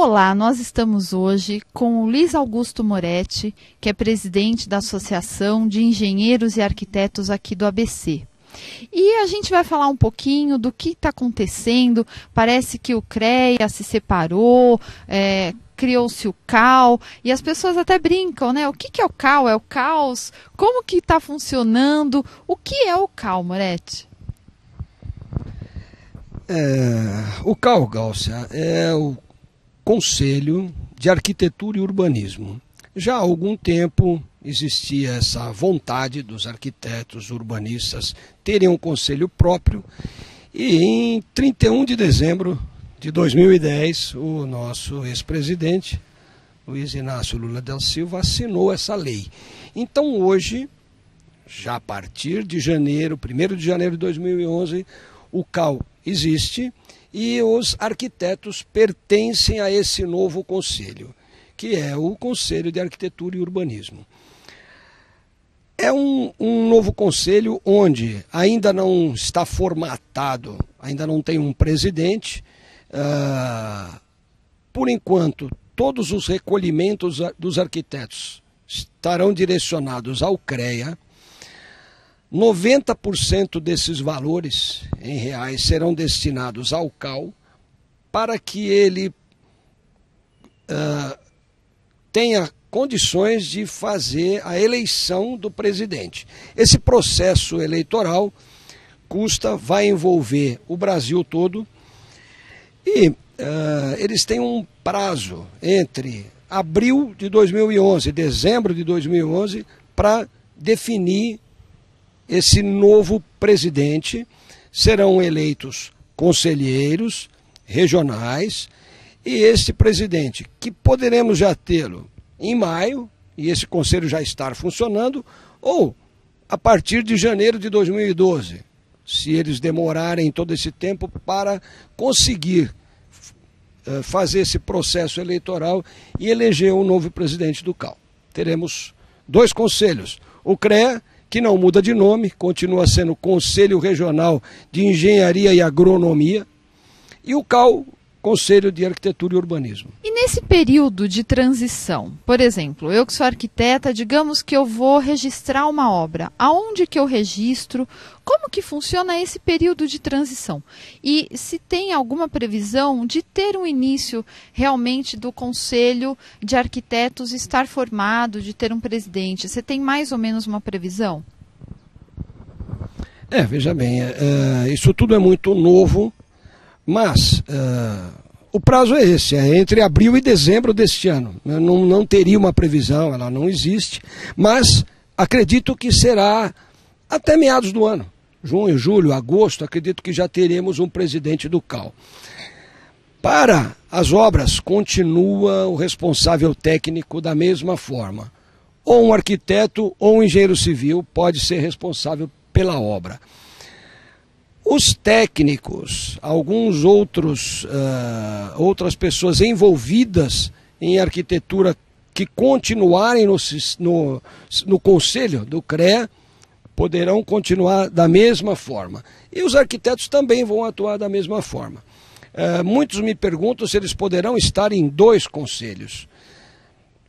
Olá, nós estamos hoje com o Luiz Augusto Moretti, que é presidente da Associação de Engenheiros e Arquitetos aqui do ABC. E a gente vai falar um pouquinho do que está acontecendo. Parece que o CREA se separou, criou-se o CAL, e as pessoas até brincam, né? O que é o CAL? É o caos? Como que está funcionando? O que é o CAL, Moretti? O CAL, Gáucia, é o Conselho de Arquitetura e Urbanismo. Já há algum tempo existia essa vontade dos arquitetos urbanistas terem um conselho próprio, e em 31 de dezembro de 2010, o nosso ex-presidente, Luiz Inácio Lula da Silva, assinou essa lei. Então hoje, já a partir de janeiro, 1º de janeiro de 2011, o CAL existe e os arquitetos pertencem a esse novo conselho, que é o Conselho de Arquitetura e Urbanismo. É um novo conselho onde ainda não está formatado, ainda não tem um presidente. Por enquanto, todos os recolhimentos dos arquitetos estarão direcionados ao CREA. 90% desses valores em reais serão destinados ao CAL para que ele tenha condições de fazer a eleição do presidente. Esse processo eleitoral vai envolver o Brasil todo e eles têm um prazo entre abril de 2011 e dezembro de 2011 para definir esse novo presidente. Serão eleitos conselheiros regionais e este presidente, que poderemos já tê-lo em maio, e esse conselho já estar funcionando, ou a partir de janeiro de 2012, se eles demorarem todo esse tempo para conseguir fazer esse processo eleitoral e eleger um novo presidente do CAL. Teremos dois conselhos, o CREA, que não muda de nome, continua sendo Conselho Regional de Engenharia e Agronomia, e o CAL, Conselho de Arquitetura e Urbanismo. E nesse período de transição, por exemplo, eu que sou arquiteta, digamos que eu vou registrar uma obra. Aonde que eu registro? Como que funciona esse período de transição? E se tem alguma previsão de ter um início realmente do Conselho de Arquitetos estar formado, de ter um presidente? Você tem mais ou menos uma previsão? Veja bem, isso tudo é muito novo, mas o prazo é esse, é entre abril e dezembro deste ano. Eu não teria uma previsão, ela não existe, mas acredito que será até meados do ano. Junho, julho, agosto, acredito que já teremos um presidente do CAL. Para as obras, continua o responsável técnico da mesma forma. Ou um arquiteto ou um engenheiro civil pode ser responsável pela obra. Os técnicos, alguns outras pessoas envolvidas em arquitetura que continuarem no conselho do CREA, poderão continuar da mesma forma. E os arquitetos também vão atuar da mesma forma. Muitos me perguntam se eles poderão estar em dois conselhos.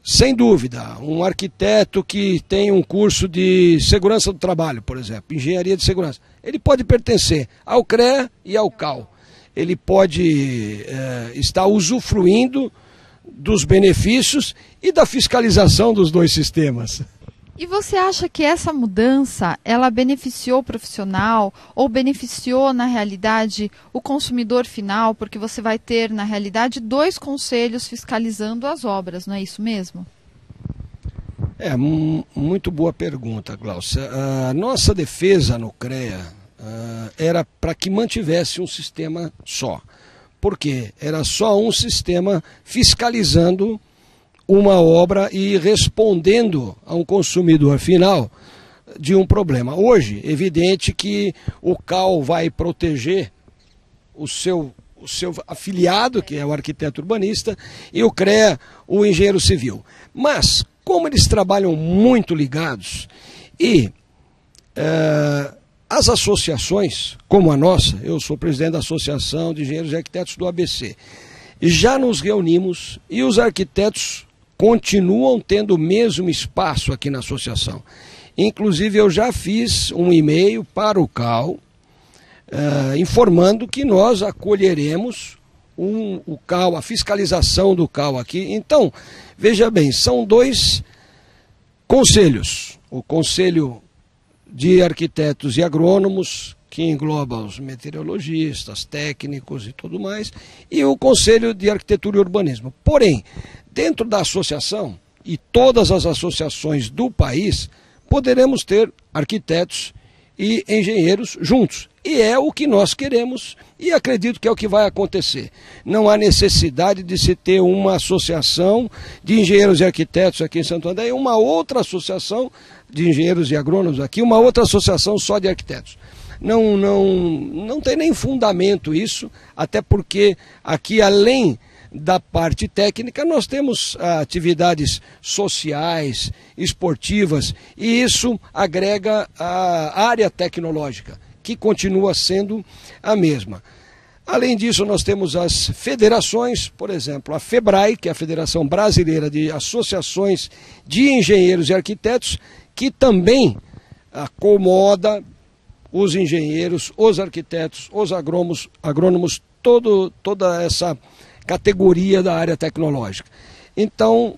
Sem dúvida, um arquiteto que tem um curso de segurança do trabalho, por exemplo, engenharia de segurança, ele pode pertencer ao CREA e ao CAL. Ele pode estar usufruindo dos benefícios e da fiscalização dos dois sistemas. E você acha que essa mudança, ela beneficiou o profissional ou beneficiou, na realidade, o consumidor final? Porque você vai ter, na realidade, dois conselhos fiscalizando as obras, não é isso mesmo? Muito boa pergunta, Glaucia. A nossa defesa no CREA era para que mantivesse um sistema só. Por quê? Era só um sistema fiscalizando uma obra e respondendo a um consumidor final de um problema. Hoje, evidente que o CAL vai proteger o seu afiliado, que é o arquiteto urbanista, e o CREA, o engenheiro civil. Mas, como eles trabalham muito ligados e as associações, como a nossa, eu sou presidente da Associação de Engenheiros e Arquitetos do ABC, já nos reunimos e os arquitetos continuam tendo o mesmo espaço aqui na associação. Inclusive eu já fiz um e-mail para o CAL, informando que nós acolheremos o CAL, a fiscalização do CAL aqui. Então, veja bem, são dois conselhos. O Conselho de Arquitetos e Agrônomos, que engloba os meteorologistas, técnicos e tudo mais, e o Conselho de Arquitetura e Urbanismo. Porém, dentro da associação, e todas as associações do país, poderemos ter arquitetos e engenheiros juntos. E é o que nós queremos e acredito que é o que vai acontecer. Não há necessidade de se ter uma associação de engenheiros e arquitetos aqui em Santo André e uma outra associação de engenheiros e agrônomos aqui, uma outra associação só de arquitetos. Não tem nem fundamento isso, até porque aqui, além da parte técnica, nós temos atividades sociais, esportivas, e isso agrega a área tecnológica, que continua sendo a mesma. Além disso, nós temos as federações, por exemplo, a FEBRAE, que é a Federação Brasileira de Associações de Engenheiros e Arquitetos, que também acomoda os engenheiros, os arquitetos, os agrônomos, toda essa categoria da área tecnológica. Então,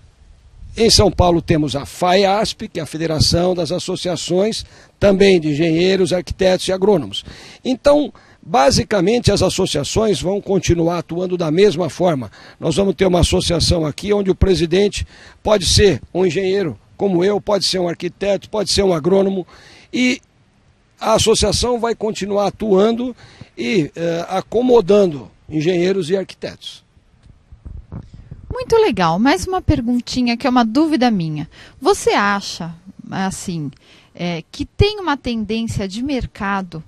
em São Paulo temos a FAEASP, que é a Federação das Associações também de Engenheiros, Arquitetos e Agrônomos. Então, basicamente, as associações vão continuar atuando da mesma forma. Nós vamos ter uma associação aqui onde o presidente pode ser um engenheiro, como eu, pode ser um arquiteto, pode ser um agrônomo, e a associação vai continuar atuando e acomodando engenheiros e arquitetos. Muito legal. Mais uma perguntinha que é uma dúvida minha. Você acha, assim, que tem uma tendência de mercado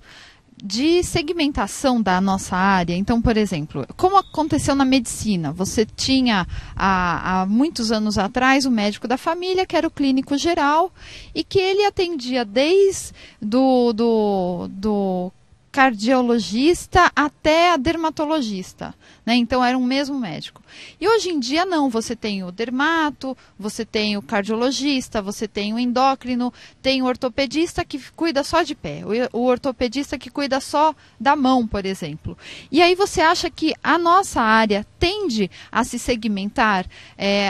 de segmentação da nossa área? Então, por exemplo, como aconteceu na medicina, você tinha há muitos anos atrás o médico da família, que era o clínico geral, e que ele atendia desde do cardiologista até a dermatologista, né? Então era um mesmo médico. E hoje em dia não, você tem o dermato, você tem o cardiologista, você tem o endócrino, tem o ortopedista que cuida só de pé, o ortopedista que cuida só da mão, por exemplo. E aí você acha que a nossa área tende a se segmentar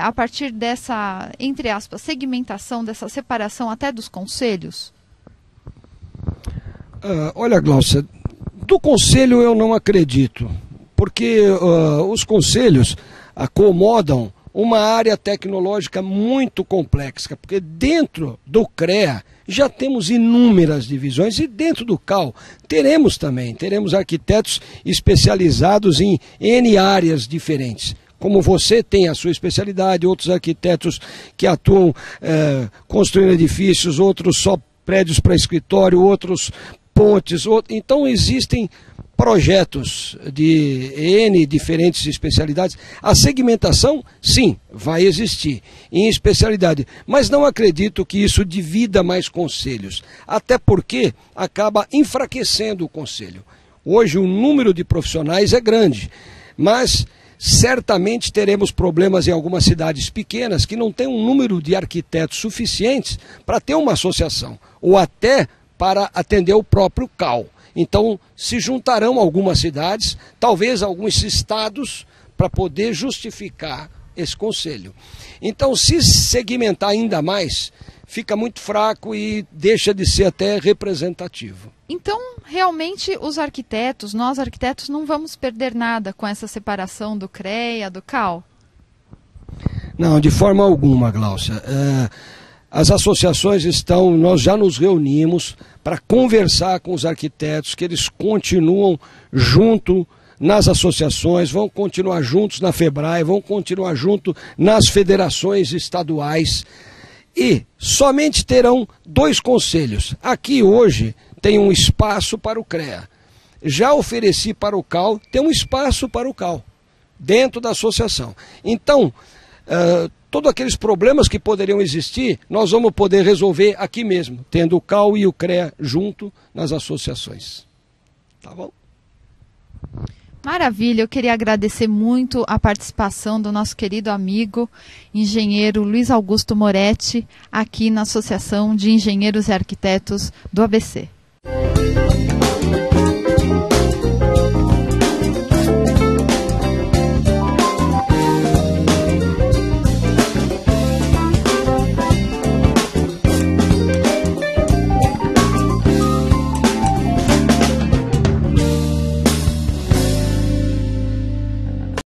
a partir dessa, entre aspas, segmentação, dessa separação até dos conselhos? Olha, Glaucia, do conselho eu não acredito, porque os conselhos acomodam uma área tecnológica muito complexa, porque dentro do CREA já temos inúmeras divisões e dentro do CAL teremos arquitetos especializados em N áreas diferentes. Como você tem a sua especialidade, outros arquitetos que atuam construindo edifícios, outros só prédios para escritório, outros pontes, então existem projetos de N diferentes especialidades. A segmentação, sim, vai existir em especialidade, mas não acredito que isso divida mais conselhos, até porque acaba enfraquecendo o conselho. Hoje o número de profissionais é grande, mas certamente teremos problemas em algumas cidades pequenas que não têm um número de arquitetos suficientes para ter uma associação, ou até para atender o próprio CAL. Então, se juntarão algumas cidades, talvez alguns estados, para poder justificar esse conselho. Então, se segmentar ainda mais, fica muito fraco e deixa de ser até representativo. Então, realmente, os arquitetos, nós arquitetos, não vamos perder nada com essa separação do CREA, do CAL? Não, de forma alguma, Glaucia. As associações nós já nos reunimos para conversar com os arquitetos, que eles continuam junto nas associações, vão continuar juntos na FEBRAE, vão continuar junto nas federações estaduais e somente terão 2 conselhos. Aqui hoje tem um espaço para o CREA. Já ofereci para o CAL, tem um espaço para o CAL dentro da associação. Então, todos aqueles problemas que poderiam existir, nós vamos poder resolver aqui mesmo, tendo o CAL e o CREA junto nas associações. Tá bom? Maravilha, eu queria agradecer muito a participação do nosso querido amigo, engenheiro Luiz Augusto Moretti, aqui na Associação de Engenheiros e Arquitetos do ABC.